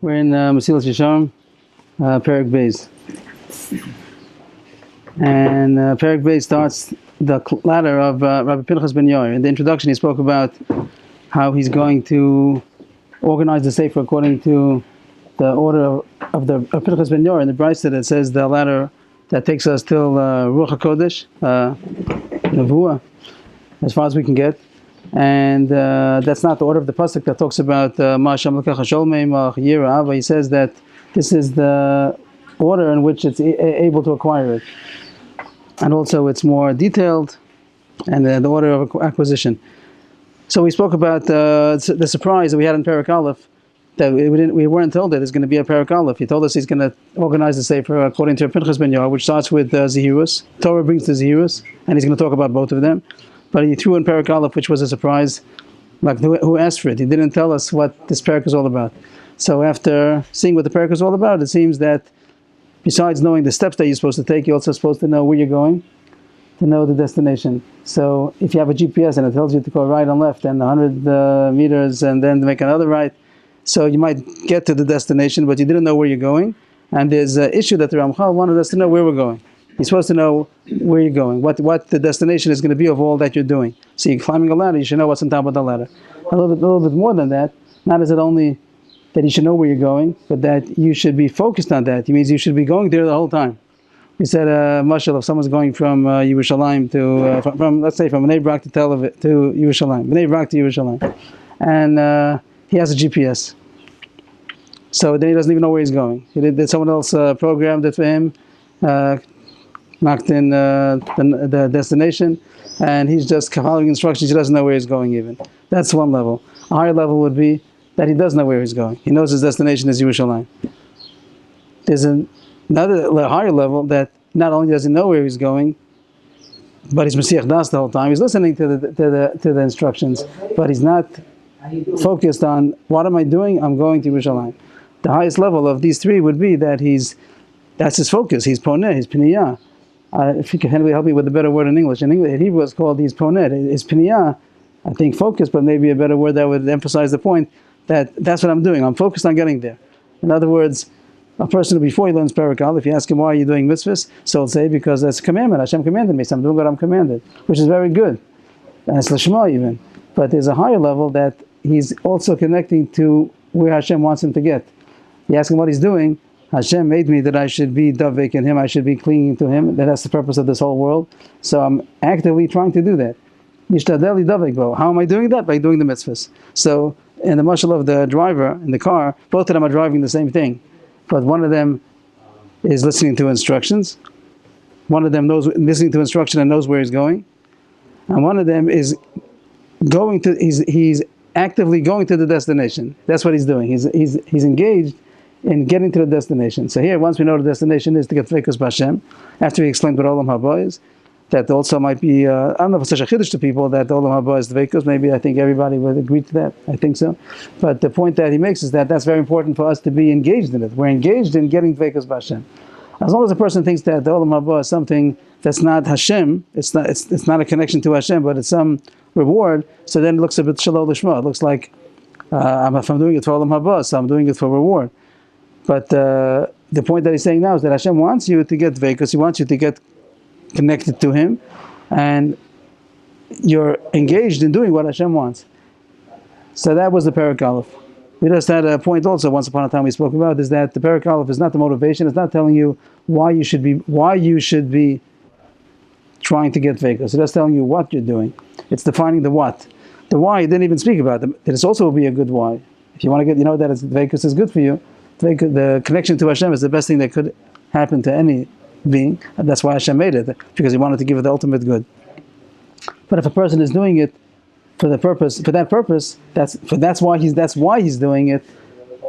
We're in Messilas Yesharim, Perek Beis. And Perek Beis starts the ladder of Rabbi Pinchas ben Yair. In the introduction, he spoke about how he's going to organize the Sefer according to the order of the Pinchas ben Yair. In the Brisa that says the ladder that takes us till Ruach HaKodesh, Nevuah, as far as we can get. And that's not the order of the pasuk that talks about Ma'ashem L'kach HaSholmei Ma'ach Yira Ava. He says that this is the order in which it's able to acquire it, and also it's more detailed, and the order of acquisition. So we spoke about the surprise that we had in Perek Aleph, that we weren't told that there's going to be a Perek Aleph. He told us he's going to organize the Sefer according to Pinchas ben Yair, which starts with Zehirus. Torah brings the Zehirus, and he's going to talk about both of them. But he threw in Perek Aleph, which was a surprise. Like, who asked for it? He didn't tell us what this Perek is all about. So after seeing what the Perek is all about, it seems that besides knowing the steps that you're supposed to take, you're also supposed to know where you're going, to know the destination. So if you have a GPS and it tells you to go right and left and 100 meters and then make another right, so you might get to the destination, but you didn't know where you're going. And there's an issue that the Ramchal wanted us to know where we're going. You're supposed to know where you're going, what the destination is going to be of all that you're doing. So you're climbing a ladder, you should know what's on top of the ladder. A little bit more than that. Not is it only that you should know where you're going, but that you should be focused on that. It means you should be going there the whole time. We said, Mashal, if someone's going from Yerushalayim to, from let's say from Bnei Brak to Tel Aviv to Yerushalayim, Bnei Brak to Yerushalayim, and he has a GPS. So then he doesn't even know where he's going. Did someone else programmed it for him? Knocked in the destination, and he's just following instructions. He doesn't know where he's going even. That's one level. A higher level would be that he does know where he's going. He knows his destination is Yerushalayim. There's another higher level that not only does he know where he's going, but he's Mesiach Das the whole time. He's listening to the instructions, but he's not focused on what am I doing? I'm going to Yerushalayim. The highest level of these three would be that that's his focus. He's poneh, he's piniyah. If you can help me with a better word in English. In Hebrew it's called he's poneh. His piniyah, I think focus, but maybe a better word that would emphasize the point that that's what I'm doing. I'm focused on getting there. In other words, a person before he learns Perek Aleph, if you ask him why are you doing mitzvahs, so he'll say because that's a commandment. Hashem commanded me, so I'm doing what I'm commanded, which is very good. And it's l'shma even. But there's a higher level that he's also connecting to where Hashem wants him to get. You ask him what he's doing. Hashem made me that I should be davek in Him, I should be clinging to Him. That's the purpose of this whole world. So I'm actively trying to do that. Yishtadeli davek bo. How am I doing that? By doing the mitzvahs. So in the mashal of the driver in the car, both of them are driving the same thing. But one of them is listening to instructions. One of them listening to instruction and knows where he's going. And one of them is he's actively going to the destination. That's what he's doing. He's engaged in getting to the destination. So here, once we know the destination is to get Dveikus B'Hashem, after we explained what Olam Haba is, that also might be, I don't know if it's such a chiddush to people that Olam Haba is Dveikus. Maybe I think everybody would agree to that. I think so. But the point that he makes is that that's very important for us to be engaged in it. We're engaged in getting Dveikus B'Hashem. As long as a person thinks that the Olam Haba is something that's not Hashem, it's not a connection to Hashem, but it's some reward, so then it looks a bit shalom lishma. It looks like if I'm doing it for Olam Haba, so I'm doing it for reward. But the point that he's saying now is that Hashem wants you to get Dveikus, He wants you to get connected to Him, and you're engaged in doing what Hashem wants. So that was the Perek Aleph. We just had a point also once upon a time we spoke about, is that the Perek Aleph is not the motivation, it's not telling you why you should be trying to get Dveikus. It's just telling you what you're doing. It's defining the what. The why you didn't even speak about. This also will be a good why. If you want to get, that Dveikus is good for you. The connection to Hashem is the best thing that could happen to any being, and that's why Hashem made it, because He wanted to give it the ultimate good. But if a person is doing it for that purpose, that's why he's doing it.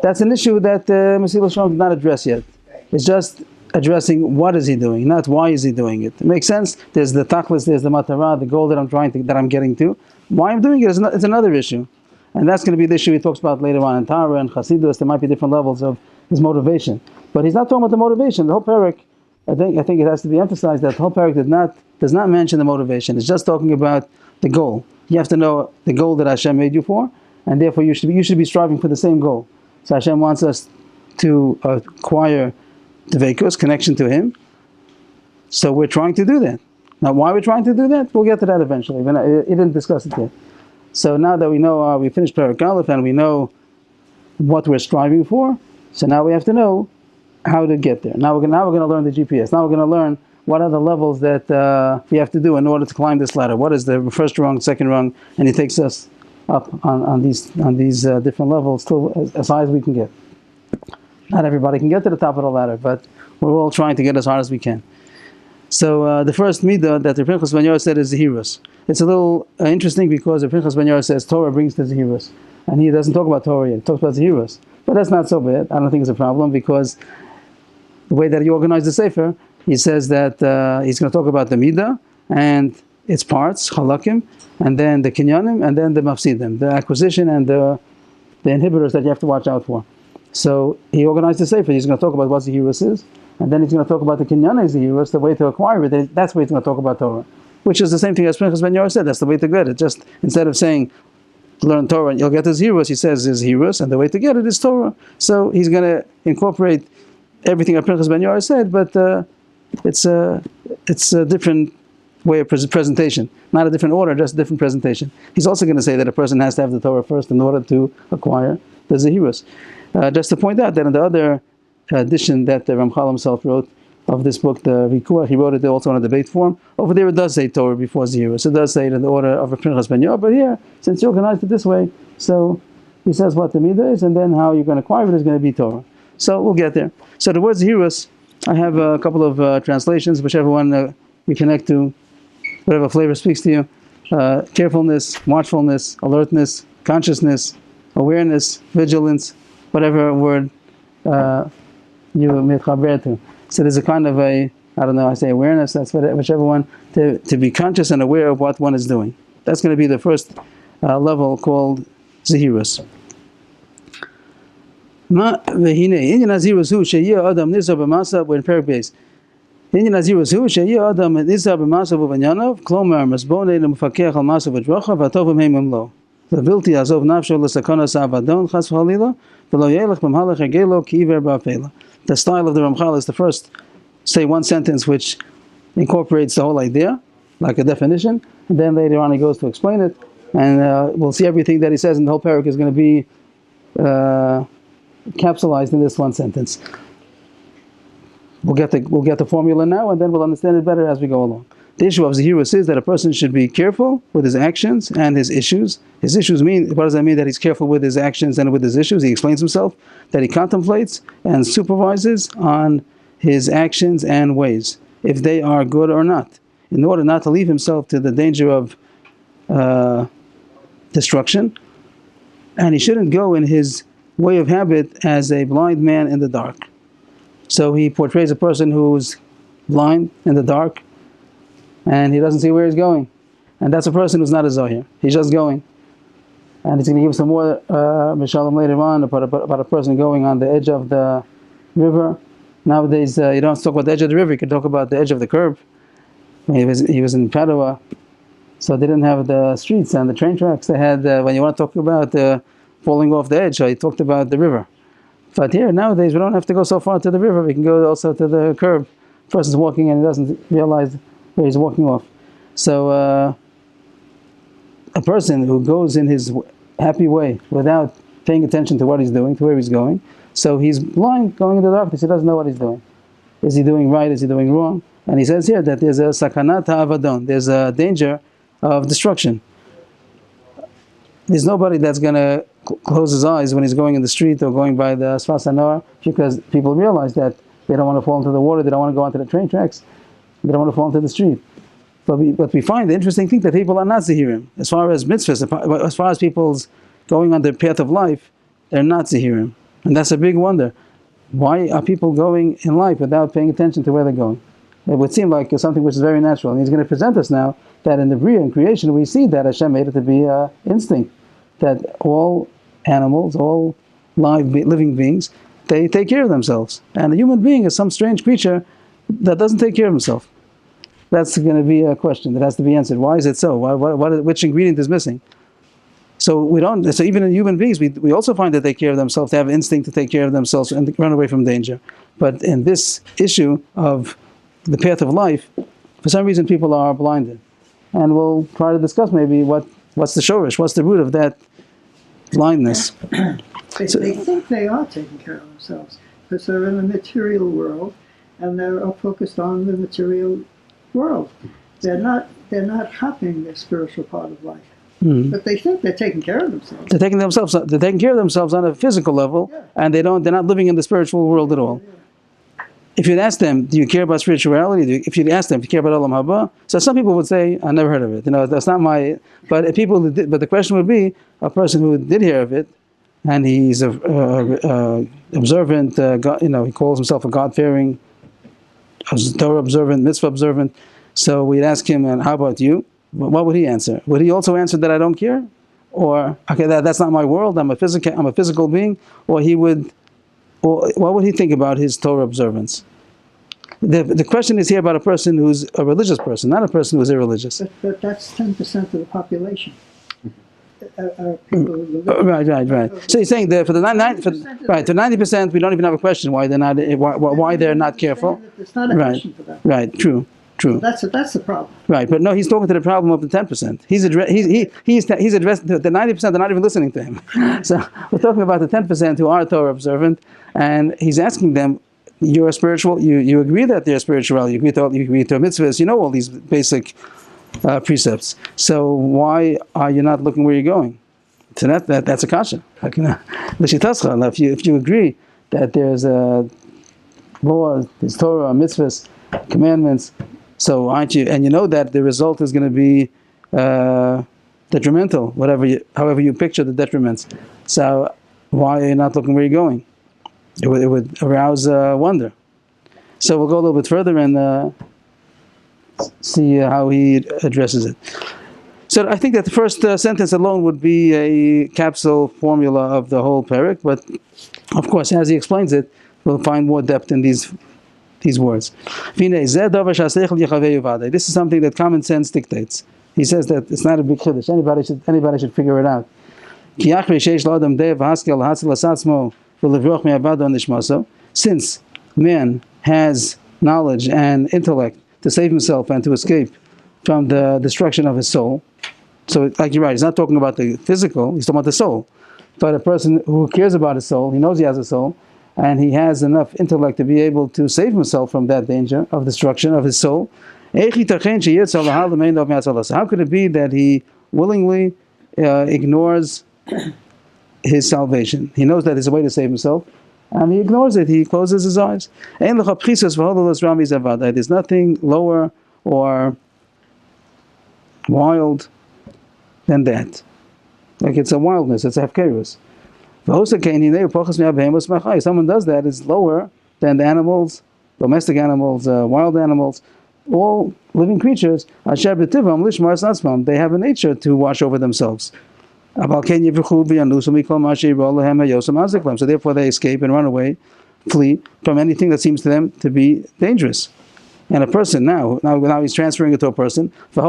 That's an issue that Messilas Yesharim did not address yet. It's just addressing what is he doing, not why is he doing it. It makes sense. There's the tachlis, there's the matara, the goal that I'm getting to. Why I'm doing it is another issue. And that's going to be the issue he talks about later on in Tara and Chassidus. There might be different levels of his motivation. But he's not talking about the motivation. The whole parak, I think it has to be emphasized that the whole parak does not mention the motivation. It's just talking about the goal. You have to know the goal that Hashem made you for, and therefore you should be striving for the same goal. So Hashem wants us to acquire Dveikus, connection to Him. So we're trying to do that. Now, why we're trying to do that, we'll get to that eventually. He didn't discuss it yet. So now that we know, we finished Perek Aleph and we know what we're striving for, so now we have to know how to get there. Now we're going to learn the GPS. Now we're going to learn what are the levels that we have to do in order to climb this ladder. What is the first rung, second rung, and He takes us up on these different levels till as high as we can get. Not everybody can get to the top of the ladder, but we're all trying to get as hard as we can. So the first midah that the Pinchas Ben Yair said is Zehirus. It's a little interesting because the Pinchas Ben Yair says Torah brings the Zehirus, and he doesn't talk about Torah yet. He talks about Zehirus. But that's not so bad. I don't think it's a problem because the way that he organized the Sefer, he says that he's going to talk about the midah and its parts, halakim, and then the kinyanim, and then the mafsidim, the acquisition and the inhibitors that you have to watch out for. So he organized the Sefer. He's going to talk about what Zehirus is, and then he's going to talk about the kinyan Zehirus, the way to acquire it. That's where he's going to talk about Torah, which is the same thing as Pinchas Ben Yair said. That's the way to get it. Just instead of saying learn Torah and you'll get the Zehirus, he says is Zehirus, and the way to get it is Torah. So he's going to incorporate everything that Pinchas Ben Yair said, but it's a different way of presentation, not a different order, just a different presentation. He's also going to say that a person has to have the Torah first in order to acquire the Zehirus. Just to point out that in the other edition that the Ramchal himself wrote of this book, the Rikuah, he wrote it also in a debate form. Over there it does say Torah before Zehirus. It does say it in the order of Pinchas Ben Yair, but here, since you organized it this way, so he says what the midah is, and then how you're going to acquire it is going to be Torah. So we'll get there. So the word Zehirus, I have a couple of translations, whichever one you connect to, whatever flavor speaks to you. Carefulness, watchfulness, alertness, consciousness, awareness, vigilance, whatever word you mitchaber to. So there's a kind of I say awareness, that's whichever one, to be conscious and aware of what one is doing. That's going to be the first level called Zehirus. Ma vehine inyan Zehirus hu sheyeh adam nizar b'masav, we're in Perek Beis. Inyan Zehirus hu sheyeh adam nizar b'masav u'v'nyanav, klomar masbonei l'mufakech al masav v'drochav v'tovim heimim lo. V'vilti azov nafsho l'sakonas avadon chas v'halila v'lo yelech b'mhalach egelo ki'iver ba'afela. The style of the Ramchal is to first say one sentence which incorporates the whole idea, like a definition, and then later on he goes to explain it, and we'll see everything that he says in the whole parak is going to be capsulized in this one sentence. We'll get the formula now, and then we'll understand it better as we go along. The issue of Zehirus is that a person should be careful with his actions and his issues. His issues mean, what does that mean? That he's careful with his actions and with his issues. He explains himself, that he contemplates and supervises on his actions and ways, if they are good or not, in order not to leave himself to the danger of destruction. And he shouldn't go in his way of habit as a blind man in the dark. So he portrays a person who's blind in the dark, and he doesn't see where he's going. And that's a person who's not a Zohir. He's just going. And he's going to give some more Mishalom later on about a person going on the edge of the river. Nowadays, you don't talk about the edge of the river, you can talk about the edge of the curb. He was in Padua, so they didn't have the streets and the train tracks. They had, when you want to talk about falling off the edge, so he talked about the river. But here, nowadays, we don't have to go so far to the river. We can go also to the curb. The person's walking and he doesn't realize where he's walking off. So a person who goes in his happy way without paying attention to what he's doing, to where he's going, so he's blind, going into the darkness, he doesn't know what he's doing. Is he doing right? Is he doing wrong? And he says here that there's a sakanat ha'avadon, there's a danger of destruction. There's nobody that's going to close his eyes when he's going in the street or going by the Sfas HaNoar, because people realize that they don't want to fall into the water, they don't want to go onto the train tracks, they don't want to fall into the street. But we find the interesting thing that people are not Zehirim. As far as mitzvahs, as far as people's going on their path of life, they're not Zehirim. And that's a big wonder. Why are people going in life without paying attention to where they're going? It would seem like something which is very natural. And he's going to present us now that in the Bria, in creation, we see that Hashem made it to be instinct, that all animals, all living beings, they take care of themselves. And a human being is some strange creature that doesn't take care of himself. That's going to be a question that has to be answered. Why is it so? Which ingredient is missing? So we don't. So even in human beings, we also find that they take care of themselves. They have an instinct to take care of themselves and run away from danger. But in this issue of the path of life, for some reason people are blinded, and we'll try to discuss maybe what's the shorish, what's the root of that blindness. They think they are taking care of themselves because they're in the material world, and they're all focused on the material world. They're not copying the spiritual part of life. But they think they're taking care of themselves. They're taking care of themselves on a physical level, and they're not living in the spiritual world at all. If you'd ask them, do you care about spirituality? If you'd ask them, do you care about Olam Haba? So some people would say, I never heard of it. That's not my. But if people, but the question would be a person who did hear of it, and he's observant. He calls himself a God-fearing, Torah observant, mitzvah observant. So we'd ask him, and how about you? What would he answer? Would he also answer that I don't care, or okay, that's not my world? I'm a physical being, or what would he think about his Torah observance? The question is here about a person who's a religious person, not a person who's irreligious. But that's 10% of the population. Right. So you're saying that for the 90%, we don't even have a question why they're not careful. It's not a question for that. Right. True. So that's the problem. Right, but no, he's talking to the problem of the 10%. He's addressing the 90%. They're not even listening to him. So we're talking about the 10% who are Torah observant, and he's asking them, "You're spiritual. You agree that they're spiritual. You agree to mitzvahs. You know all these basic precepts. So why are you not looking where you're going?" So that's a kasha. If you agree that there's a law, there's Torah, mitzvahs, commandments. So aren't you? And you know that the result is going to be detrimental, however you picture the detriments. So why are you not looking where you're going? It would arouse wonder. So we'll go a little bit further and see how he addresses it. So I think that the first sentence alone would be a capsule formula of the whole parak. But of course, as he explains it, we'll find more depth in these words. This is something that common sense dictates. He says that it's not a big chiddush. Anybody should figure it out. Since man has knowledge and intellect to save himself and to escape from the destruction of his soul. So, like you're right, he's not talking about the physical, he's talking about the soul. But a person who cares about his soul, he knows he has a soul, and he has enough intellect to be able to save himself from that danger of destruction of his soul. How could it be that he willingly ignores his salvation? He knows that there's a way to save himself, and he ignores it. He closes his eyes. There's nothing lower or wild than that. Like it's a wildness, it's a hefkerus. Someone does that is lower than the animals, domestic animals, wild animals, all living creatures. They have a nature to watch over themselves. So therefore they escape and run away, flee from anything that seems to them to be dangerous. And a person now he's transferring it to a person. If a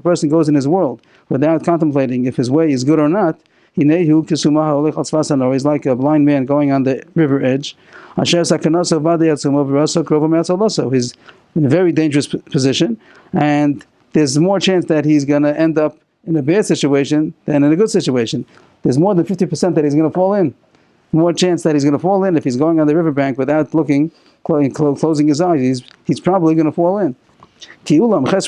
person goes in his world without contemplating if his way is good or not, he's like a blind man going on the river edge. He's in a very dangerous position, and there's more chance that he's going to end up in a bad situation than in a good situation. There's more than 50% that he's going to fall in. More chance that he's going to fall in if he's going on the riverbank without looking, closing his eyes. He's probably going to fall in. Because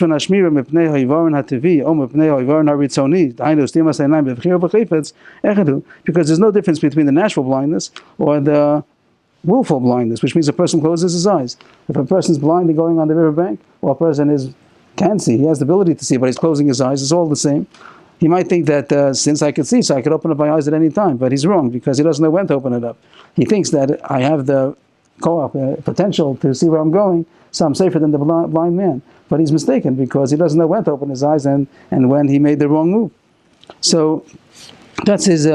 there's no difference between the natural blindness or the willful blindness, which means a person closes his eyes. If a person is blind and going on the riverbank, or a person can see, he has the ability to see, but he's closing his eyes, it's all the same. He might think that since I could see, so I could open up my eyes at any time, but he's wrong because he doesn't know when to open it up. He thinks that I have the potential to see where I'm going, so I'm safer than the blind man. But he's mistaken because he doesn't know when to open his eyes and when he made the wrong move. So that's his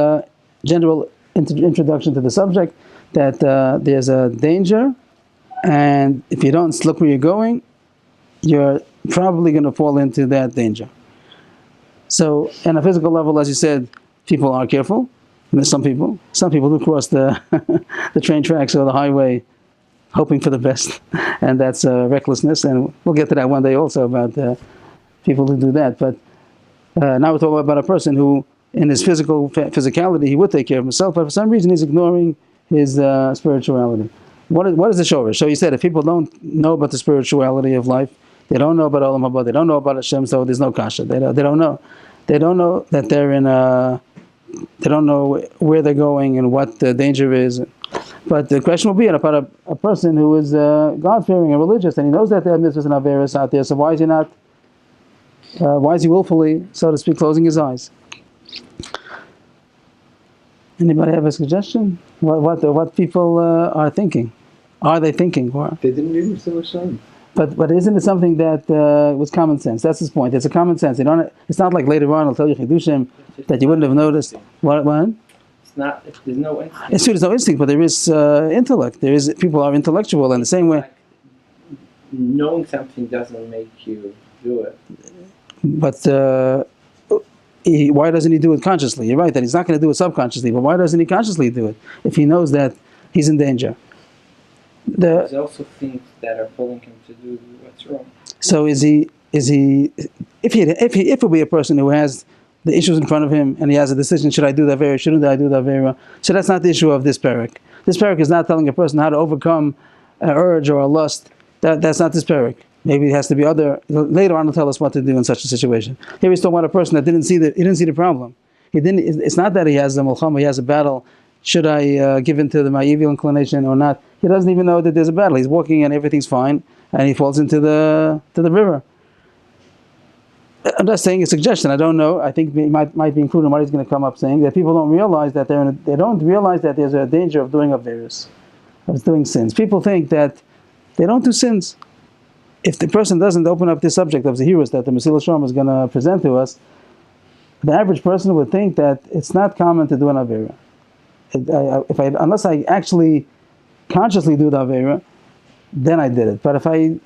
general introduction to the subject, that there's a danger, and if you don't look where you're going, you're probably going to fall into that danger. So, on a physical level, as you said, people are careful. Some people do cross the the train tracks or the highway, hoping for the best, and that's recklessness. And we'll get to that one day also about people who do that. But now we're talking about a person who, in his physicality, he would take care of himself, but for some reason he's ignoring his spirituality. What is the shor? So he said, if people don't know about the spirituality of life, they don't know about Olam Haba, they don't know about Hashem, so there's no kasha. They don't know. They don't know that they're in a. They don't know where they're going and what the danger is. But the question will be about a person who is God-fearing and religious, and he knows that there are mitzvahs and averos out there. So why is he not? Why is he willfully, so to speak, closing his eyes? Anybody have a suggestion? What people are thinking? Are they thinking? They didn't read Messilas Yesharim. But isn't it something that was common sense? That's his point. It's a common sense. It's not like later on I'll tell you chidushim that you wouldn't have noticed. What? It's not. There's no instinct. It's true. There's no instinct, but there is intellect. People are intellectual in the same way. Like, knowing something doesn't make you do it. But why doesn't he do it consciously? You're right that he's not going to do it subconsciously. But why doesn't he consciously do it if he knows that he's in danger? There's also things that are pulling him to do what's wrong. So is he if it will be a person who has the issues in front of him and he has a decision, should I do that vera, shouldn't I do that vera? So that's not the issue of this parak. This parak is not telling a person how to overcome an urge or a lust. That's not this parak. Maybe it has to be other. Later on, he'll tell us what to do in such a situation. Here he's talking about a person that didn't see the problem. It's not that he has a mulchama, he has a battle. Should I give in to my evil inclination or not? He doesn't even know that there's a battle. He's walking and everything's fine, and he falls into the river. I'm just saying a suggestion. I don't know. I think it might be included in what he's going to come up saying that people don't realize that they don't realize that there's a danger of doing averos, of doing sins. People think that they don't do sins. If the person doesn't open up this subject of the heroes that the Messilas Yesharim is going to present to us, the average person would think that it's not common to do an avera. Unless I actually consciously do the avera, then I did it. But if I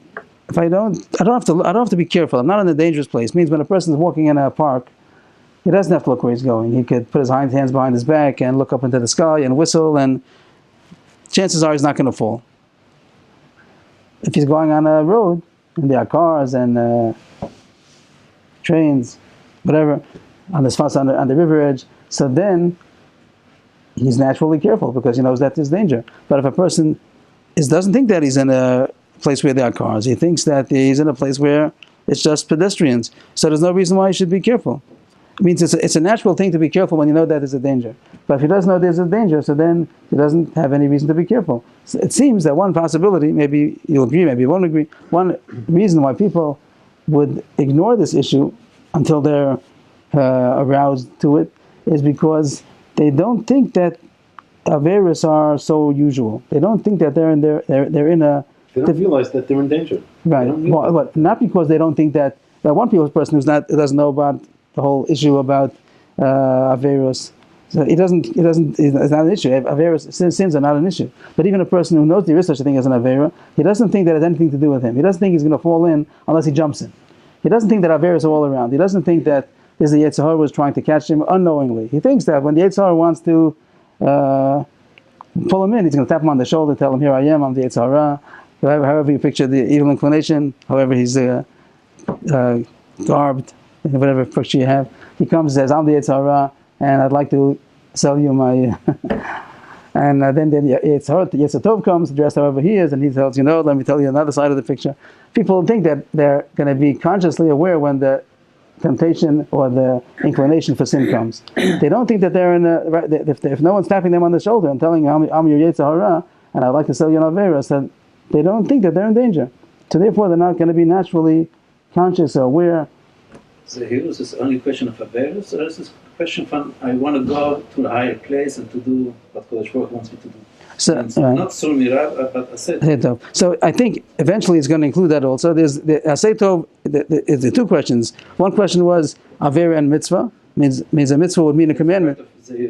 don't have to be careful. I'm not in a dangerous place. It means when a person is walking in a park, he doesn't have to look where he's going. He could put his hands behind his back and look up into the sky and whistle, and chances are he's not going to fall. If he's going on a road and there are cars and trains, whatever, on the river edge, so then he's naturally careful because he knows that there's danger. But if a person doesn't think that he's in a place where there are cars, he thinks that he's in a place where it's just pedestrians, so there's no reason why he should be careful. It means it's a natural thing to be careful when you know that there's a danger. But if he doesn't know there's a danger, so then he doesn't have any reason to be careful. So it seems that one possibility, maybe you'll agree, maybe you won't agree, one reason why people would ignore this issue until they're aroused to it is because they don't think that averos are so usual. They don't think that they're in a... They don't realize that they're in danger. Right. Well, not because they don't think that one person who doesn't know about the whole issue about averos. So it's not an issue. Averos, sins are not an issue. But even a person who knows there is such a thing as an avera, he doesn't think that it has anything to do with him. He doesn't think he's going to fall in unless he jumps in. He doesn't think that averos are all around. He doesn't think that there's a Yetzer Hara who's trying to catch him unknowingly. He thinks that when the Yetzer Hara wants to pull him in, he's going to tap him on the shoulder, tell him, here I am, I'm the Yetzer Hara. However you picture the evil inclination, however he's garbed, whatever picture you have, he comes and says, I'm the Yetzer Hara, and I'd like to sell you my... and then the Yetzer Tov comes, dressed however he is, and he tells you, no, let me tell you another side of the picture. People think that they're going to be consciously aware when the temptation or the inclination for sin comes. They don't think that they're in a... If no one's tapping them on the shoulder and telling them, I'm your Yetzer Hara, and I'd like to sell you an avera, so they don't think that they're in danger. So therefore, they're not going to be naturally conscious or aware. So here is this only question of averos, or is this question from I want to go to a higher place and to do what Kodesh Baruch Hu wants me to do? So, not Sur Mirav, but Aseh Tov. So I think eventually it's going to include that also. There's the Aseh Tov, the two questions. One question was avera and mitzvah. Means a mitzvah would mean a commandment. He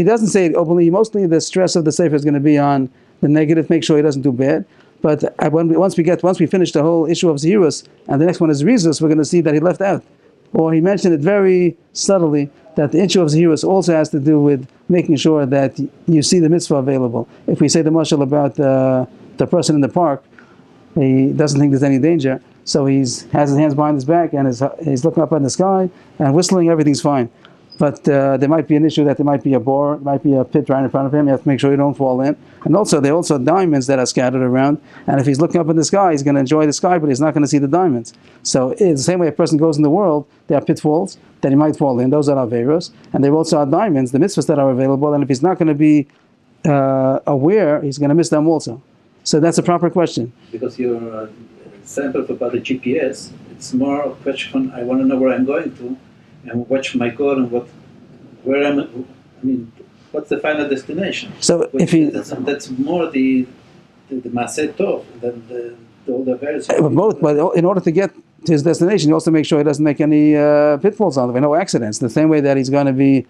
doesn't say it openly. Mostly the stress of the sefer is going to be on the negative, make sure he doesn't do bad. But once we finish the whole issue of Zehirus, and the next one is Rizus, we're going to see that he left out or he mentioned it very subtly that the issue of Zahirus also has to do with making sure that you see the mitzvah available. If we say the mashal about the person in the park, he doesn't think there's any danger, so he has his hands behind his back and he's looking up in the sky and whistling, everything's fine. But there might be an issue that there might be a bore, there might be a pit right in front of him. You have to make sure you don't fall in. And also, there are also diamonds that are scattered around. And if he's looking up in the sky, he's going to enjoy the sky, but he's not going to see the diamonds. So it's the same way a person goes in the world, there are pitfalls that he might fall in. Those are averos. And there also are diamonds, the mitzvahs that are available. And if he's not going to be aware, he's going to miss them also. So that's a proper question. Because your sample about the GPS, it's more a question, I want to know where I'm going to. And watch my code and what's the final destination? So if he that's more the Maaseh Tov than all the various. Both, but in order to get to his destination, he also makes sure he doesn't make any pitfalls on the way, no accidents. The same way that he's going to be,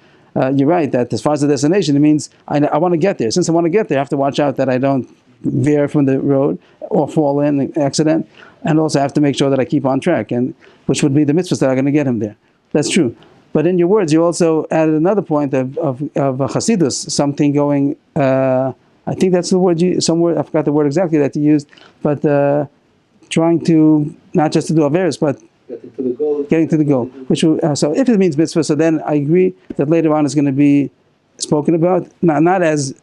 you're right, that as far as the destination, it means I want to get there. Since I want to get there, I have to watch out that I don't veer from the road or fall in an accident, and also I have to make sure that I keep on track, and which would be the mitzvahs that are going to get him there. That's true. But in your words, you also added another point of Hasidus, something going, I think that's the word, somewhere, I forgot the word exactly that you used, but trying to, not just to do Averis, but getting to the goal. So if it means mitzvah, so then I agree that later on is going to be spoken about, not as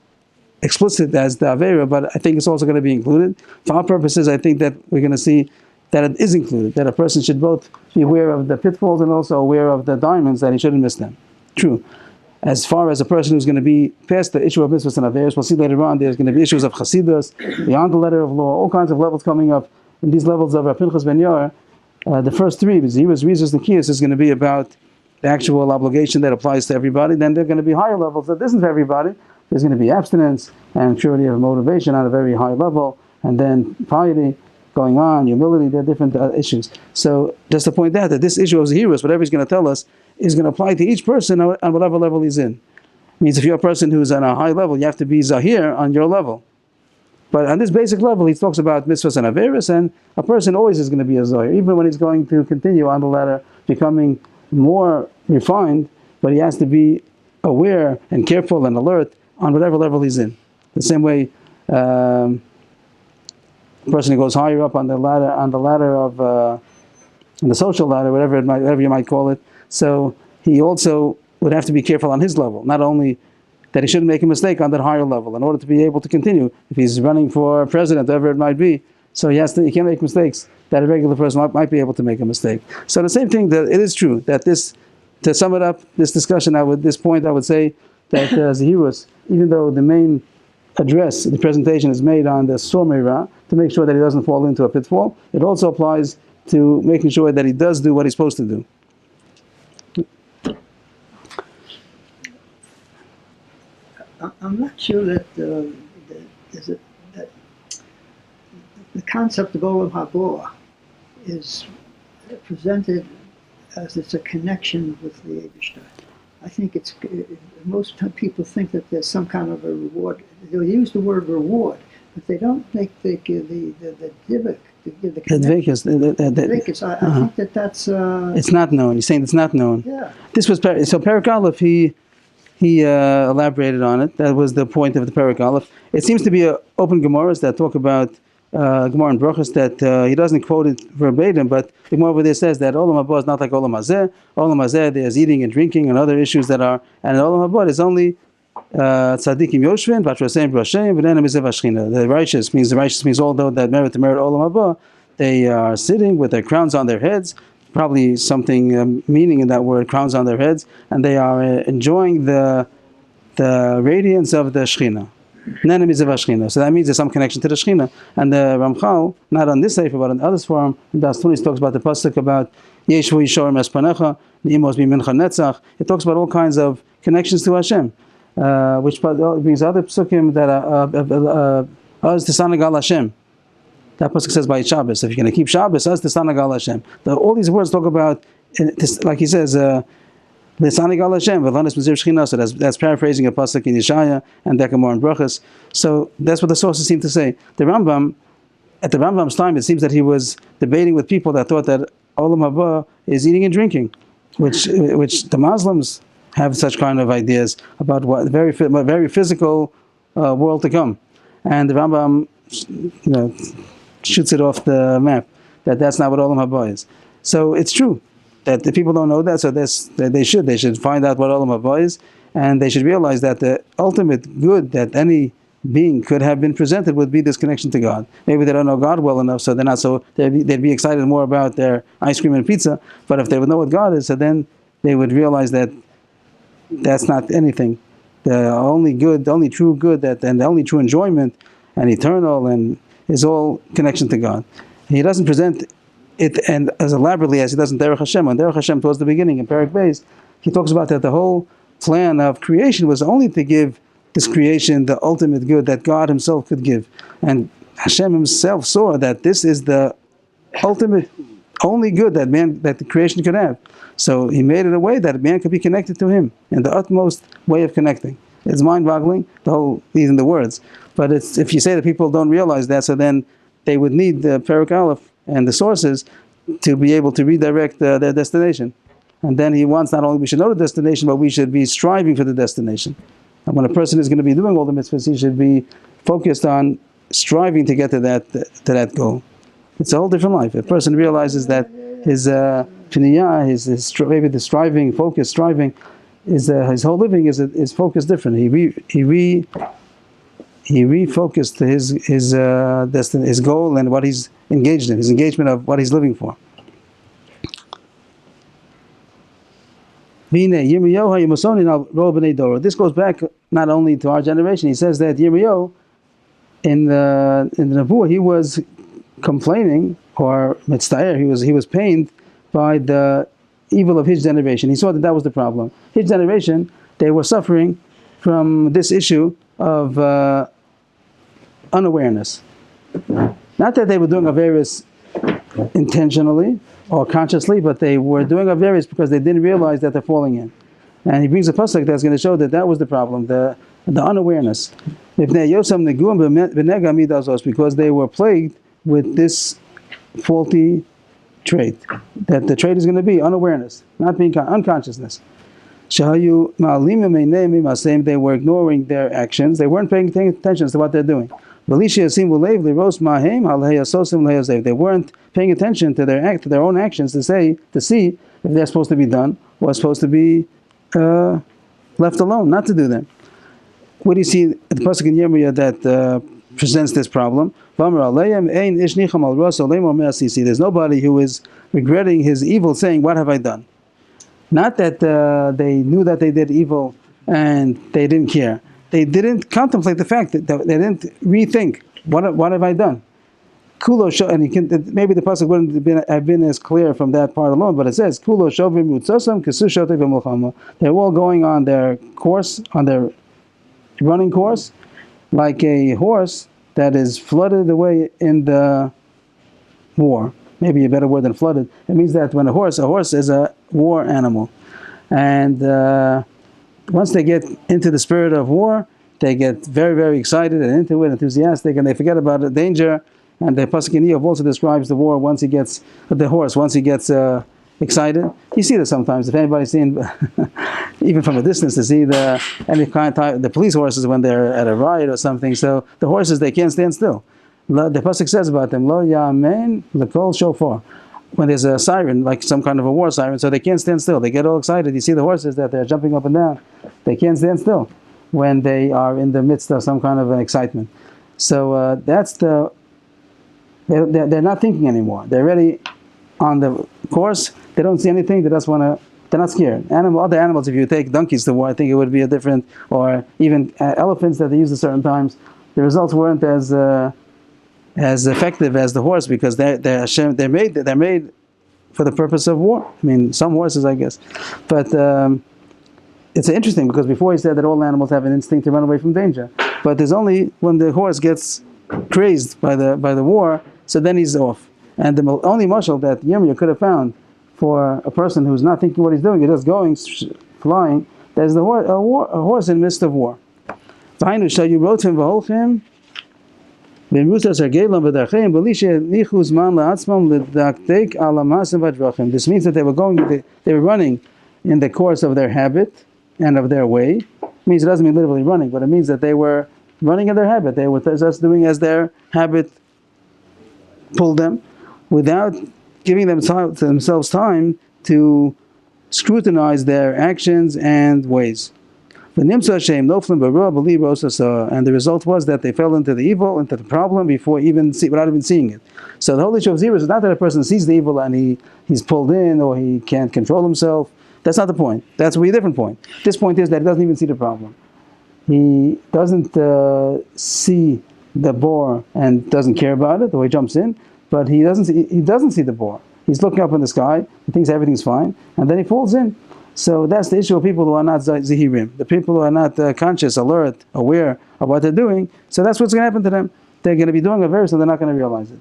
explicit as the Avera, but I think it's also going to be included. For our purposes, I think that we're going to see that it is included, that a person should both be aware of the pitfalls and also aware of the diamonds, that he shouldn't miss them. True. As far as a person who's going to be past the issue of mitzvahs and averos, we'll see later on, there's going to be issues of chasidus, beyond the letter of law, all kinds of levels coming up. In these levels of Pinchas ben Yair, the first three, Zirus, Rizos, and Kiyas, is going to be about the actual obligation that applies to everybody. Then there are going to be higher levels that isn't for everybody. There's going to be abstinence and purity of motivation on a very high level, and then piety going on, humility, there are different issues. So just to point out that this issue of Zahirus, whatever he's going to tell us, is going to apply to each person on whatever level he's in. It means if you're a person who's on a high level, you have to be Zahir on your level. But on this basic level, he talks about mitzvahs and averis, and a person always is going to be a Zahir, even when he's going to continue on the ladder, becoming more refined, but he has to be aware and careful and alert on whatever level he's in. The same way, the person who goes higher up on the ladder of on the social ladder, whatever you might call it. So he also would have to be careful on his level. Not only that he shouldn't make a mistake on that higher level in order to be able to continue. If he's running for president, whatever it might be, so he can't make mistakes that a regular person might be able to make a mistake. So the same thing, that it is true that this, to sum it up, this discussion, I would say that Zahirus, even though the main address, the presentation is made on the Sormeira, to make sure that he doesn't fall into a pitfall, it also applies to making sure that he does do what he's supposed to do. I'm not sure that that the concept of Olam Haba is presented as it's a connection with the Eibishter. I think most people think that there's some kind of a reward. They'll use the word reward, but they don't make the divik, the connection. I think that's... it's not known. You're saying it's not known. Yeah. This was... So Perek Aleph, he elaborated on it. That was the point of the Perek Aleph. It seems to be open Gemaras that talk about Gemara and Brachos, that he doesn't quote it verbatim, but the Gemara over there says that Olam Haba is not like Olam Hazeh. Olam Hazeh, there's eating and drinking and other issues that are, and Olam Haba is only Tzadikim Yoshvin, Batrosem Brashem, V'nenem Mizev Ashchina. The righteous means all those that merit Olam Haba, they are sitting with their crowns on their heads, probably something meaning in that word, crowns on their heads, and they are enjoying the radiance of the Shechina. So that means there's some connection to the Shechina. And the Ramchal, not on this sefer, but on the other forum, Das Tunis talks about the pasuk about Yeshua Yishorim Espanecha, Ni'imos B'mincha Netzach. It talks about all kinds of connections to Hashem, which brings other psukim that are Az Tisanagal Hashem. That pasuk says by Shabbos. If you're going to keep Shabbos, Az Tisanagal Hashem. All these words talk about, like he says, L'sanigal Hashem, v'lanis mizir shchina. So that's paraphrasing a pasuk in Yeshaya and Dekamor and Brachas. So that's what the sources seem to say. The Rambam, at the Rambam's time, it seems that he was debating with people that thought that Olam Haba is eating and drinking. which the Muslims have such kind of ideas about what very physical world to come, and the Rambam, shoots it off the map that's not what Olam Haba is. So it's true that the people don't know that, so they should find out what Olam Haba is, and they should realize that the ultimate good that any being could have been presented would be this connection to God. Maybe they don't know God well enough, so they'd be excited more about their ice cream and pizza. But if they would know what God is, so then they would realize that that's not anything. The only true good and the only true enjoyment and eternal and is all connection to God. He doesn't present it and as elaborately as he does in Derech Hashem. On Derech Hashem, towards the beginning in Perek Beis, he talks about that the whole plan of creation was only to give this creation the ultimate good that God Himself could give, and Hashem Himself saw that this is the ultimate, only good that the creation could have. So He made it a way that man could be connected to Him in the utmost way of connecting. It's mind-boggling, even the words. But if you say that people don't realize that, so then they would need the Perek Aleph and the sources to be able to redirect their destination. And then he wants not only we should know the destination, but we should be striving for the destination. And when a person is going to be doing all the mitzvahs, he should be focused on striving to get to that goal. It's a whole different life. If a person realizes that his piniyah, maybe the striving, his whole living is focused different. He refocused his goal and what he's engaged in, his engagement of what he's living for. This goes back not only to our generation. He says that Yirmiyahu, in the Nebuah, he was complaining, or mitztaer, he was pained by the evil of his generation. He saw that was the problem. His generation, they were suffering from this issue of unawareness. Not that they were doing Averis intentionally or consciously, but they were doing Averis because they didn't realize that they're falling in. And he brings a pasuk that's going to show that was the problem, the unawareness. Because they were plagued with this faulty trait. That the trait is going to be unawareness, not being unconsciousness. They were ignoring their actions. They weren't paying attention to what they're doing. They weren't paying attention to their own actions to see if they're supposed to be done or supposed to be left alone, not to do them. What do you see at the pasuk in Yirmiyah that presents this problem? There's nobody who is regretting his evil, saying, "What have I done?" Not that they knew that they did evil and they didn't care. They didn't contemplate the fact that they didn't rethink, what have I done? Kulo show, and maybe the pasuk wouldn't have been as clear from that part alone, but it says Kulo shovim utzosam kesu shotei v'mulchama. They're all going on their course, on their running course, like a horse that is flooded away in the war. Maybe a better word than flooded. It means that when a horse is a war animal, and once they get into the spirit of war, they get very, very excited and into it, enthusiastic, and they forget about the danger. And the pasuk in Iyov also describes the war once he gets excited. You see this sometimes. If anybody's seen, even from a distance, to see the police horses when they're at a riot or something. So the horses, they can't stand still. The pasuk says about them, Lo yamen lekol shofar. When there's a siren, like some kind of a war siren, so they can't stand still. They get all excited. You see the horses that they're jumping up and down. They can't stand still when they are in the midst of some kind of an excitement. So they're not thinking anymore. They're already on the course. They don't see anything. They're not scared. Other animals, if you take donkeys to war, I think it would be a different, or even elephants that they use at certain times, the results weren't as effective as the horse, because they're made for the purpose of war. I mean, some horses, I guess. But it's interesting, because before he said that all animals have an instinct to run away from danger. But there's only when the horse gets crazed by the war, so then he's off. And the only mashal that Yirmiyah could have found for a person who's not thinking what he's doing, he's just going, flying, there's a horse in the midst of war. This means that they were running in the course of their habit and of their way. It means it doesn't mean literally running, but it means that they were running in their habit. They were just doing as their habit pulled them, without giving themselves time to scrutinize their actions and ways. And the result was that they fell into the evil, into the problem without even seeing it. So the whole issue of zero is not that a person sees the evil and he's pulled in or he can't control himself. That's not the point. That's a different point. This point is that he doesn't even see the problem. He doesn't see the boar and doesn't care about it, or he jumps in, but he doesn't see the boar. He's looking up in the sky, he thinks everything's fine, and then he falls in. So that's the issue of people who are not zihirim, the people who are not conscious, alert, aware of what they're doing. So that's what's going to happen to them. They're going to be doing a verse and they're not going to realize it.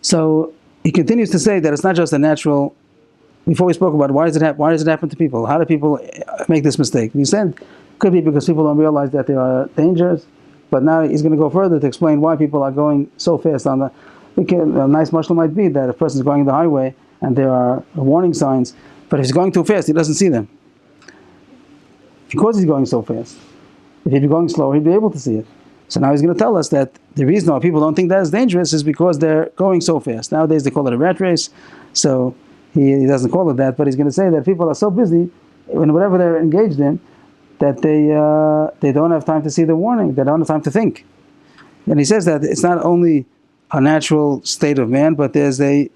So he continues to say that it's not just a natural. Before we spoke about why does it happen to people? How do people make this mistake? We said it could be because people don't realize that there are dangers. But now he's going to go further to explain why people are going so fast on the. A nice mashal might be that a person is going on the highway and there are warning signs, but if he's going too fast, he doesn't see them. Because he's going so fast. If he'd be going slower, he'd be able to see it. So now he's going to tell us that the reason why people don't think that is dangerous is because they're going so fast. Nowadays they call it a rat race, so he doesn't call it that, but he's going to say that people are so busy in whatever they're engaged in that they don't have time to see the warning, they don't have time to think. And he says that it's not only a natural state of man, but there's a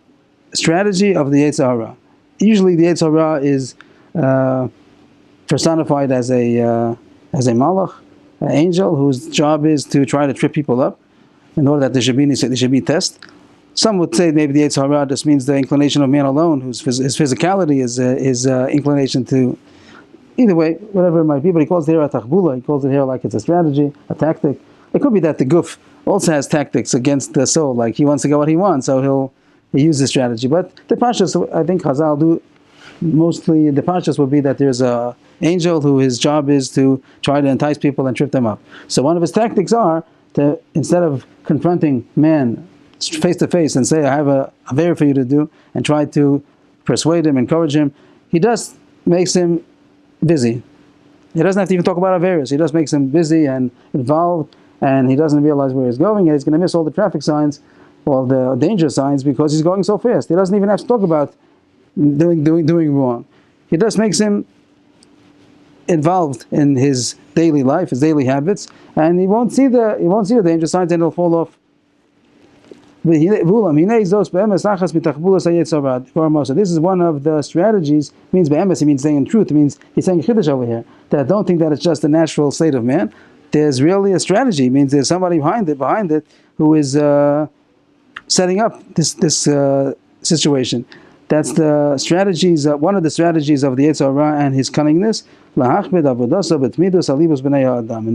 strategy of the Yetzer Hara. Usually the Yetzer Hara is personified as a malach, an angel whose job is to try to trip people up in order that there should be test. Some would say maybe the Yetzer Hara just means the inclination of man alone, his physicality is his inclination to. Either way, whatever it might be, but he calls it here a tachbula. He calls it here like it's a strategy, a tactic. It could be that the guf also has tactics against the soul, like he wants to get what he wants, so he'll use the strategy. But the pashas, I think Chazal do mostly. The pashas would be that there's a angel who his job is to try to entice people and trip them up. So one of his tactics are to, instead of confronting man face to face and say, I have a favor for you to do, and try to persuade him, encourage him, he just makes him busy. He doesn't have to even talk about Averis. He just makes him busy and involved, and he doesn't realize where he's going, and he's going to miss all the traffic signs, all the danger signs, because he's going so fast. He doesn't even have to talk about doing wrong. He just makes him involved in his daily life, his daily habits, and he won't see the danger signs, and he'll fall off. So this is one of the strategies. Means be'emes, he means saying in truth. It means he's saying chiddush over here, that don't think that it's just a natural state of man. There's really a strategy. It means there's somebody behind it who is setting up this situation. That's the strategies. One of the strategies of the Yetzer Hara and his cunningness. In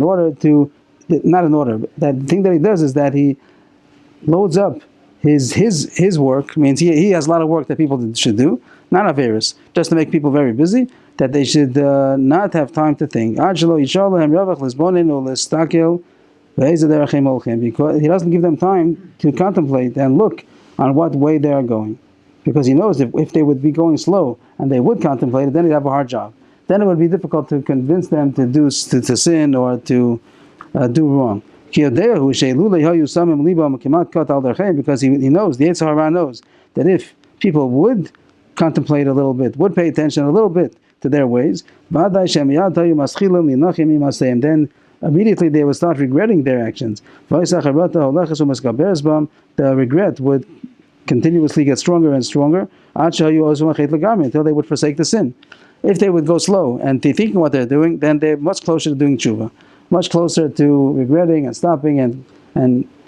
order to, not in order, but that thing that he does is that he loads up his work. Means he has a lot of work that people should do, not Averis, just to make people very busy, that they should not have time to think. Because he doesn't give them time to contemplate and look on what way they are going. Because he knows if they would be going slow and they would contemplate it, then he'd have a hard job. Then it would be difficult to convince them to sin or to do wrong. Because he knows, the Yetzer Hara knows, that if people would contemplate a little bit, would pay attention a little bit to their ways, then immediately they would start regretting their actions. The regret would continuously get stronger and stronger until they would forsake the sin. If they would go slow and be thinking what they're doing, then they're much closer to doing tshuva, much closer to regretting and stopping and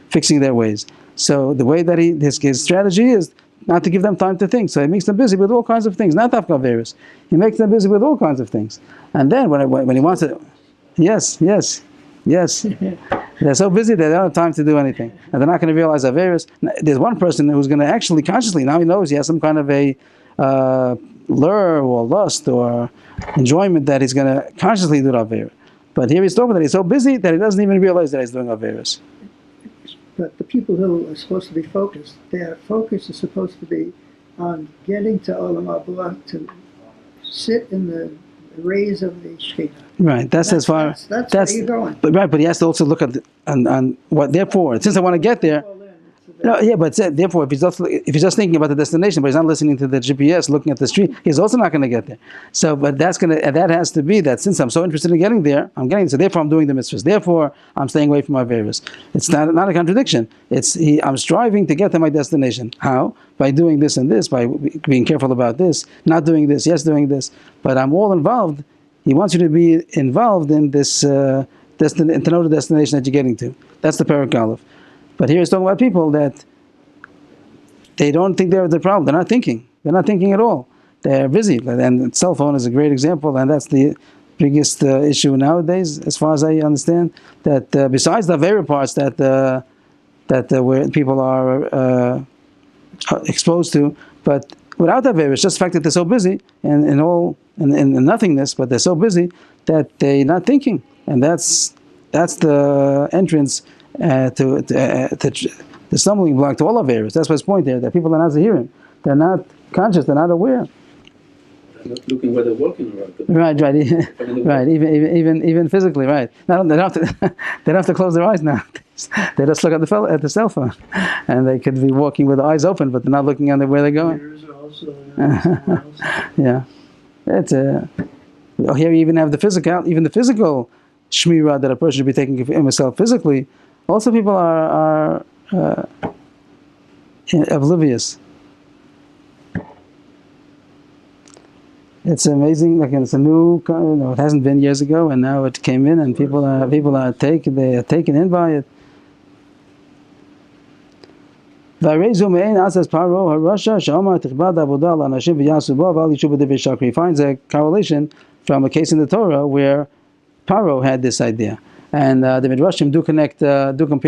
fixing their ways. So the way that his strategy is not to give them time to think. So he makes them busy with all kinds of things, not Averis. He makes them busy with all kinds of things. And then when he wants to, yes. They're so busy that they don't have time to do anything. And they're not going to realize Averis. There's one person who's going to actually consciously, now he knows he has some kind of a lure or lust or enjoyment that he's going to consciously do Averis. But here he's talking that he's so busy that he doesn't even realize that he's doing Averis. But the people who are supposed to be focused, their focus is supposed to be on getting to Olam Haba, to sit in the rays of the Shekhinah. Right, that's as far. That's where you're going. But right, but he has to also look at on what. Therefore, since I want to get there. No, yeah, but therefore, if he's just thinking about the destination, but he's not listening to the GPS, looking at the street, he's also not going to get there. So, but that has to be that since I'm so interested in getting there, I'm getting. So therefore, I'm doing the mitzvahs. Therefore, I'm staying away from my Averos. It's not a contradiction. I'm striving to get to my destination. How? By doing this and this, by being careful about this, not doing this, yes, doing this. But I'm all involved. He wants you to be involved in this, and to know the destination that you're getting to. That's the Perek Aleph. But here he's talking about people that they don't think they're the problem. They're not thinking. They're not thinking at all. They're busy. And cell phone is a great example, and that's the biggest issue nowadays, as far as I understand. That besides the very parts that where people are exposed to, but without that very, it's just the fact that they're so busy and in nothingness, but they're so busy that they're not thinking, and that's the entrance. To the stumbling block to all of areas. That's what's point there. That people are not hearing. They're not conscious. They're not aware. They're not looking where they're walking around. Right. Even physically, right. They don't have to close their eyes now. They just look at the cell phone, and they could be walking with their eyes open, but they're not looking at where they're going. Ears are also, Yeah, it's here you even have the physical shmirah that a person should be taking care of himself physically. Also, people are oblivious. It's amazing. Like it's a new, it hasn't been years ago, and now it came in, and people are taken in by it. He finds a correlation from a case in the Torah where Paro had this idea. And the Midrashim do compare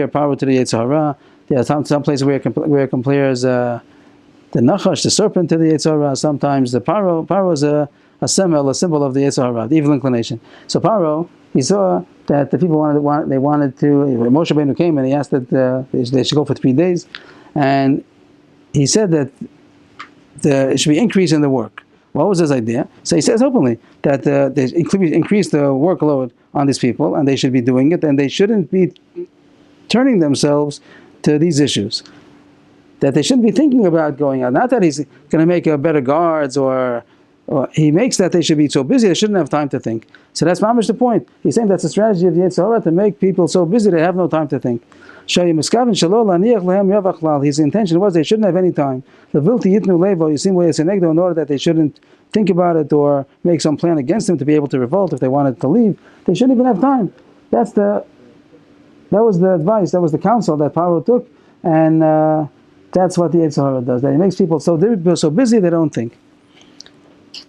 Paro to the Yetzer Hara. There are some places where it compares the Nachash, the serpent, to the Yetzer Hara. Sometimes the Paro is a symbol of the Yetzer Hara, the evil inclination. So Paro, he saw that the people wanted to. Moshe Rabbeinu came and he asked that they should go for 3 days, and he said that it should be increase in the work. What was his idea? So he says openly that they increase the workload on these people, and they should be doing it, and they shouldn't be turning themselves to these issues. That they shouldn't be thinking about going out. Not that he's going to make better guards, or he makes that they should be so busy they shouldn't have time to think. So that's mamish the point. He's saying that's the strategy of the Yetzer Hara, to make people so busy they have no time to think. His intention was they shouldn't have any time. In order that they shouldn't think about it or make some plan against them to be able to revolt if they wanted to leave. They shouldn't even have time. That was the advice, that was the counsel that Paro took, and that's what the Yetzer Hara does. That it makes people so busy they don't think.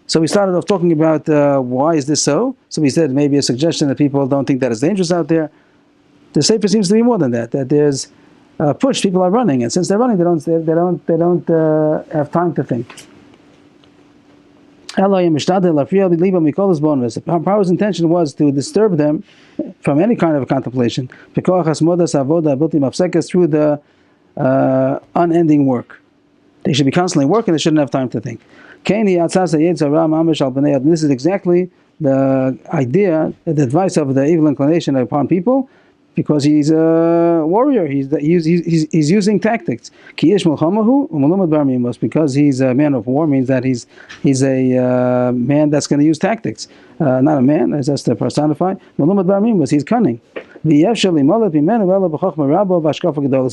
So we started off talking about why is this so. So we said maybe a suggestion that people don't think that it's dangerous out there. The Sefer seems to be more than that. That there's push. People are running, and since they're running, they don't have time to think. Paro's intention was to disturb them from any kind of contemplation through the unending work. They should be constantly working. They shouldn't have time to think. This is exactly the idea, the advice of the evil inclination upon people, because he's a warrior. He's using tactics. Because he's a man of war, means that he's a man that's going to use tactics. Not a man, as that's to personify. He's cunning. It's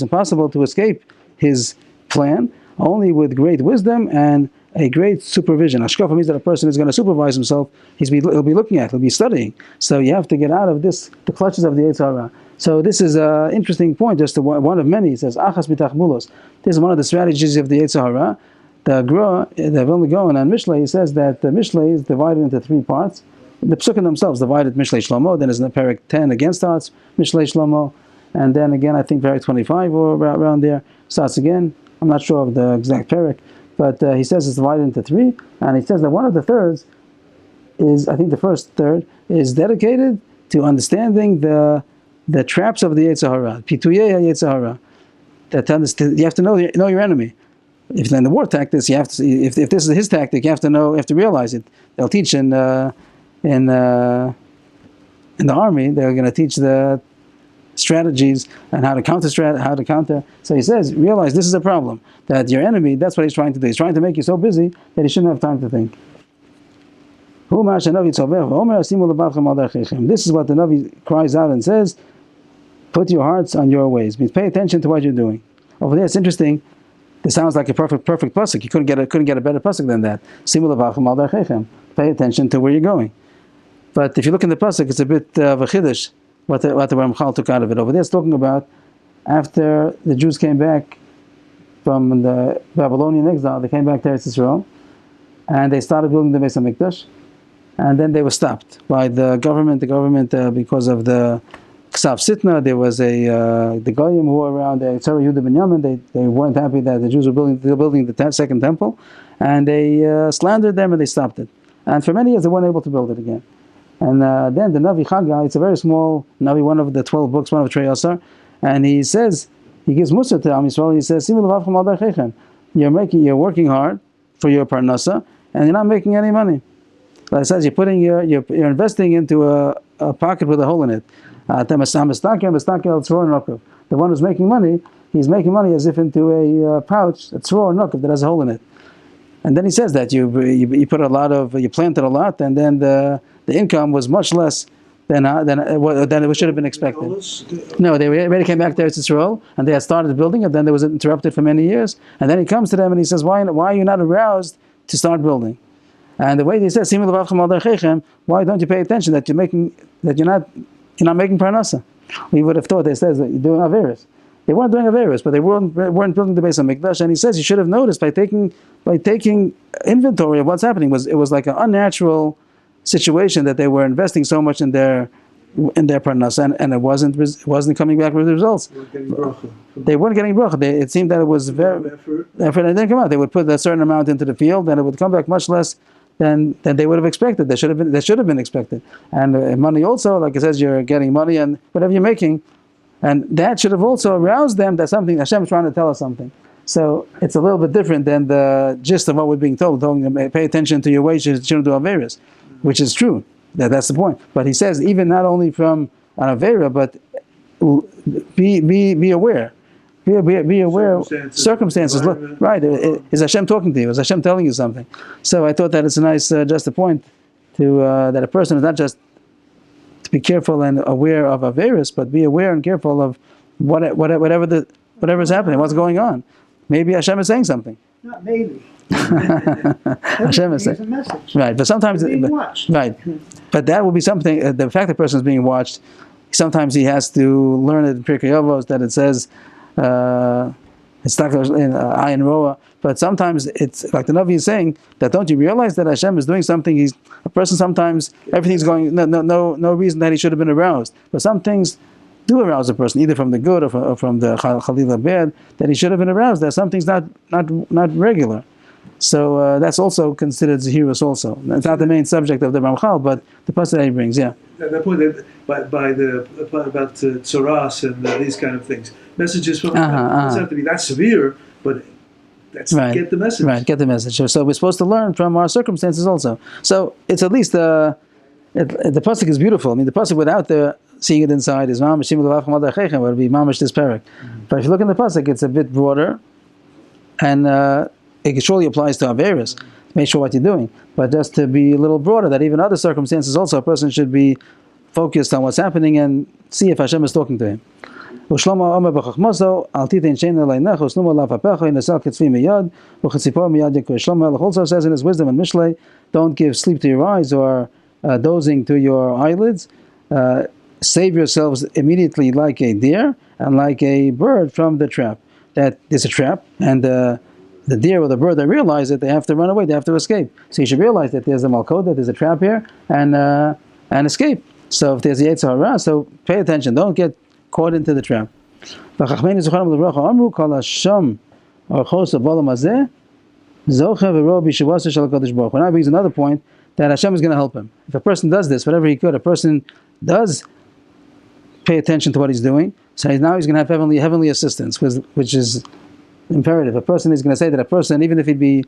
impossible to escape his plan only with great wisdom and a great supervision. Hashkafa means that a person is going to supervise himself. He'll be looking at, he'll be studying. So you have to get out of the clutches of the Yetzer Hara. So this is an interesting point, just one of many. It says, Achas b'tachmulos. This is one of the strategies of the Yetzer Hara. The Gra, the Vilna Gaon and Mishlei, says that the Mishlei is divided into 3 parts. The Psukim themselves divided Mishlei Shlomo, then there's the Perek 10 again starts Mishlei Shlomo, and then again I think Perek 25 or around there starts again. I'm not sure of the exact Perek, but he says it's divided into 3, and he says that one of the thirds is, I think the first third, is dedicated to understanding the traps of the Yetzer Hara, Pituyei Yetzer Hara. That to understand, you have to know your enemy. If in the war tactics, you have to. If this is his tactic, you have to realize it. They'll teach in the army. They're going to teach the strategies and how to counter. So he says, realize this is a problem. That your enemy, that's what he's trying to do. He's trying to make you so busy that he shouldn't have time to think. This is what the Navi cries out and says, put your hearts on your ways. Means pay attention to what you're doing. Over there, it's interesting. This sounds like a perfect pasuk. You couldn't get a better pasuk than that. Pay attention to where you're going. But if you look in the pasuk, it's a bit of a chiddush what the Ramchal took out of it. Over there, it's talking about after the Jews came back from the Babylonian exile, they came back to Eretz Yisrael, and they started building the Beis HaMikdash, and then they were stopped by the government. Because of the Ksav Sitna, there was the Goyim who were around, the Tzara Yehuda Binyamin, they weren't happy that the Jews were building the second temple, and they slandered them and they stopped it. And for many years they weren't able to build it again. And then the Navi Chagai, it's a very small Navi, one of the 12 books, one of Trei Asar, and he gives Musa to Am Yisrael. He says, you're working hard for your parnasa, and you're not making any money. Like it says, you're investing into a pocket with a hole in it. The one who's making money, he's making money as if into a pouch, a tzror nukav that has a hole in it. And then he says that you planted a lot, and then the income was much less than it should have been expected. No, they already came back to Eretz Yisrael, and they had started building it. Then they was interrupted for many years, and then he comes to them and he says, "Why are you not aroused to start building?" And the way he says, "Why don't you pay attention that you're not making parnasa?" We would have thought they says that you're doing averis. They weren't doing averis, but they weren't building the Beis HaMikdash. And he says you should have noticed by taking inventory of what's happening. It was like an unnatural situation that they were investing so much in their parnasa, and it wasn't coming back with the results. They weren't getting bracha. It seemed that it was very effort, and it didn't come out. They would put a certain amount into the field, and it would come back much less than they would have expected. They should have been expected. And money also, like it says, you're getting money and whatever you're making, and that should have also aroused them that something Hashem is trying to tell us something. So it's a little bit different than the gist of what we're being told. Telling them, pay attention to your wages, you shouldn't do averis, which is true. That's the point. But he says even not only from an avera, but be aware. Be aware. Circumstances. Right. Is Hashem talking to you? Is Hashem telling you something? So I thought that it's a nice, just a point to that a person is not just to be careful and aware of averis, but be aware and careful of whatever is happening, what's going on. Maybe Hashem is saying something. Not maybe. Hashem is saying a message. Right, but sometimes watched. Right, but that will be something. The fact the person is being watched, sometimes he has to learn it in Pirkei Avos that it says it's stuck in ayin roa. But sometimes it's like the Navi is saying that don't you realize that Hashem is doing something? A person sometimes everything's going no reason that he should have been aroused, but some things do arouse a person, either from the good or from the chalila bad, that he should have been aroused. That something's not regular. So that's also considered zehirus also. It's not the main subject of the Ramchal, but the pasuk that he brings, yeah. That point about tzoras and these kind of things, messages from God. It doesn't have to be that severe, but that's right. Get the message. Right, get the message. So we're supposed to learn from our circumstances also. So it's at least the pasuk is beautiful. I mean, the pasuk without the seeing it inside is mamash shimul avacham adachechem would be mamash this parak. But if you look in the pasuk, it's a bit broader, and it surely applies to averis. Make sure what you're doing, but just to be a little broader, that even other circumstances also a person should be focused on what's happening and see if Hashem is talking to him. Shlomo also says in his wisdom and Mishlei, don't give sleep to your eyes or dozing to your eyelids. Save yourselves immediately like a deer and like a bird from the trap. That is a trap, and the deer or the bird that realize it, they have to run away, they have to escape. So you should realize that there's a malchot, that there's a trap here, and escape. So if there's a Yetzer Hara, so pay attention, don't get caught into the trap. Now he brings another point that Hashem is going to help him. If a person does this, whatever he could, a person does pay attention to what he's doing, so now he's going to have heavenly assistance, which is imperative. A person is going to say that a person, even if he'd be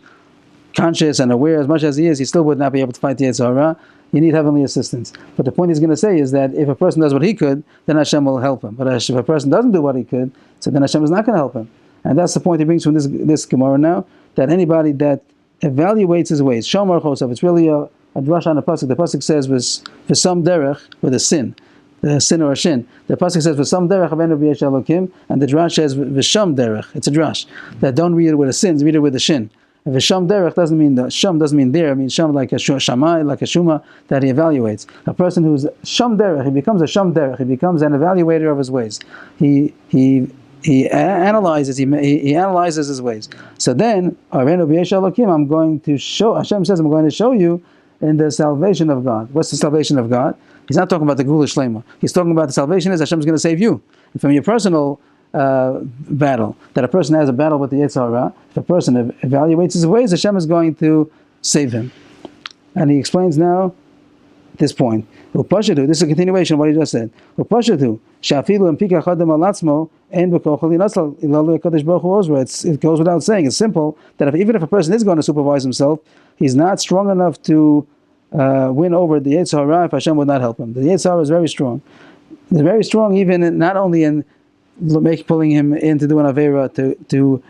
conscious and aware as much as he is, he still would not be able to fight the Yetzer Hara. You need heavenly assistance. But the point he's going to say is that if a person does what he could, then Hashem will help him. But if a person doesn't do what he could, so then Hashem is not going to help him. And that's the point he brings from this Gemara now, that anybody that evaluates his ways, Shomar Chosav, it's really a drush on the pasuk. The pasuk says for some derech, with a sin or a shin. The pasuk says v'sam derech avenu b'yesh Elokim, and the drash says v'sham derech. It's a drash that don't read it with a sin, read it with a shin. And v'sham derech doesn't mean there. It means sham like a shamai, like a shuma that he evaluates. A person who's sham derech, he becomes a sham derech. He becomes an evaluator of his ways. He analyzes. He analyzes his ways. So then, avenu b'yesh Elokim, I'm going to show. Hashem says, I'm going to show you in the salvation of God. What's the salvation of God? He's not talking about the Gula Shlema. He's talking about the salvation is Hashem's going to save you from your personal battle. That a person has a battle with the Yetzer Hara. If a person evaluates his ways, Hashem is going to save him. And he explains now this point. Upashatu, this is a continuation of what he just said. Upashatu, shafilu empika chadam alatzmo en b'kochali natzal ilalu hakadosh baruch hu ozra. It goes without saying. It's simple that even if a person is going to supervise himself, he's not strong enough to win over the Yetzer Hara if Hashem would not help him. The Yetzer Hara is very strong. It's very strong even not only in pulling him in to do an Aveira, to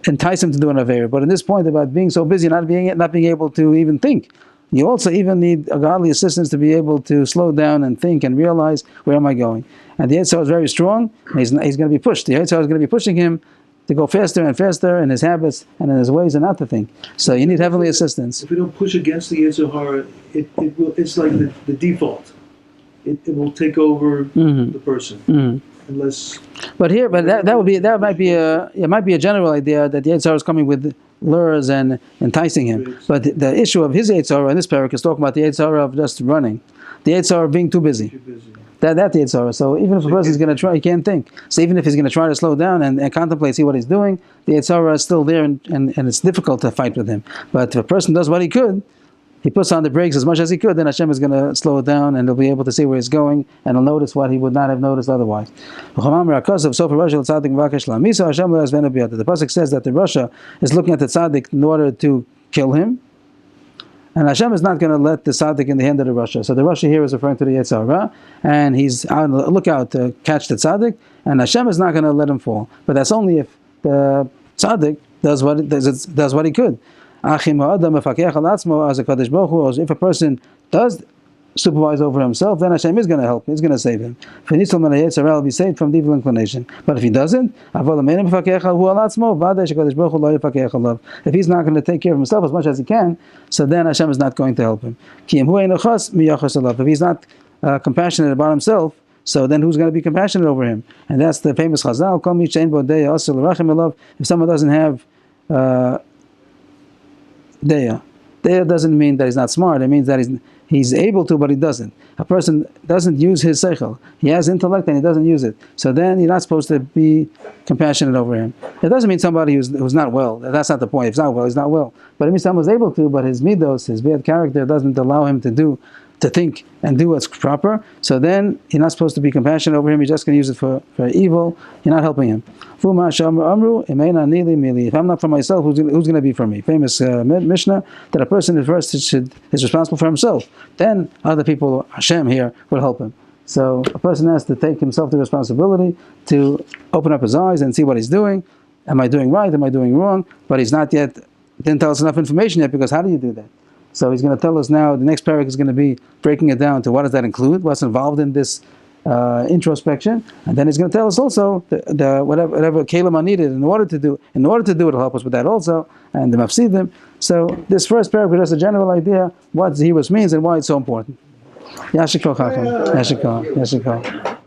entice him to do an Aveira, but in this point about being so busy, not being able to even think. You also even need a godly assistance to be able to slow down and think and realize, where am I going? And the Yetzer Hara is very strong. He's going to be pushed. The Yetzer Hara is going to be pushing him to go faster and faster in his habits and in his ways and not to think. So you need heavenly assistance. If we don't push against the Yetzer Hara, it's like the default. It will take over the person. Unless. But that might be a general idea that the Yetzer Hara is coming with lures and enticing him. But the issue of his Yetzer Hara in this parak is talking about the Yetzer Hara of just running, the Yetzer Hara of being too busy. That the Yetzer Hara. So even if a person is going to try, he can't think. So even if he's going to try to slow down and contemplate, see what he's doing, the Yetzer Hara is still there, and it's difficult to fight with him. But if a person does what he could, he puts on the brakes as much as he could, then Hashem is going to slow it down, and he'll be able to see where he's going, and he'll notice what he would not have noticed otherwise. The pasuk says that the Rasha is looking at the tzaddik in order to kill him, and Hashem is not going to let the tzaddik in the hand of the Rasha. So the Rasha here is referring to the Yetzer Hara, and he's on the lookout to catch the tzaddik, and Hashem is not going to let him fall. But that's only if the tzaddik does what he could. If a person does supervise over himself, then Hashem is going to help him, he's going to save him. He'll be saved from the evil inclination. But if he doesn't, if he's not going to take care of himself as much as he can, so then Hashem is not going to help him. If he's not compassionate about himself, so then who's going to be compassionate over him? And that's the famous Chazal, if someone doesn't have Deya doesn't mean that he's not smart. It means that he's able to, but he doesn't. A person doesn't use his seichel. He has intellect and he doesn't use it. So then you're not supposed to be compassionate over him. It doesn't mean somebody who's not well. That's not the point. If he's not well, he's not well. But it means someone's able to, but his midos, his bad character, doesn't allow him to think and do what's proper. So then you're not supposed to be compassionate over him. You're just going to use it for evil. You're not helping him. If I'm not for myself, who's going to be for me? Famous Mishnah that a person is responsible for himself. Then other people, Hashem here, will help him. So a person has to take himself the responsibility to open up his eyes and see what he's doing. Am I doing right? Am I doing wrong? But he's not yet, didn't tell us enough information yet, because how do you do that? So he's going to tell us now, the next paragraph is going to be breaking it down to what does that include, what's involved in this introspection, and then he's going to tell us also the whatever kelim are needed in order to do it, it'll help us with that also, and the mafsidim. So this first paragraph is a general idea what Zehirus means and why it's so important. Yashikol Chacham. Yashikol.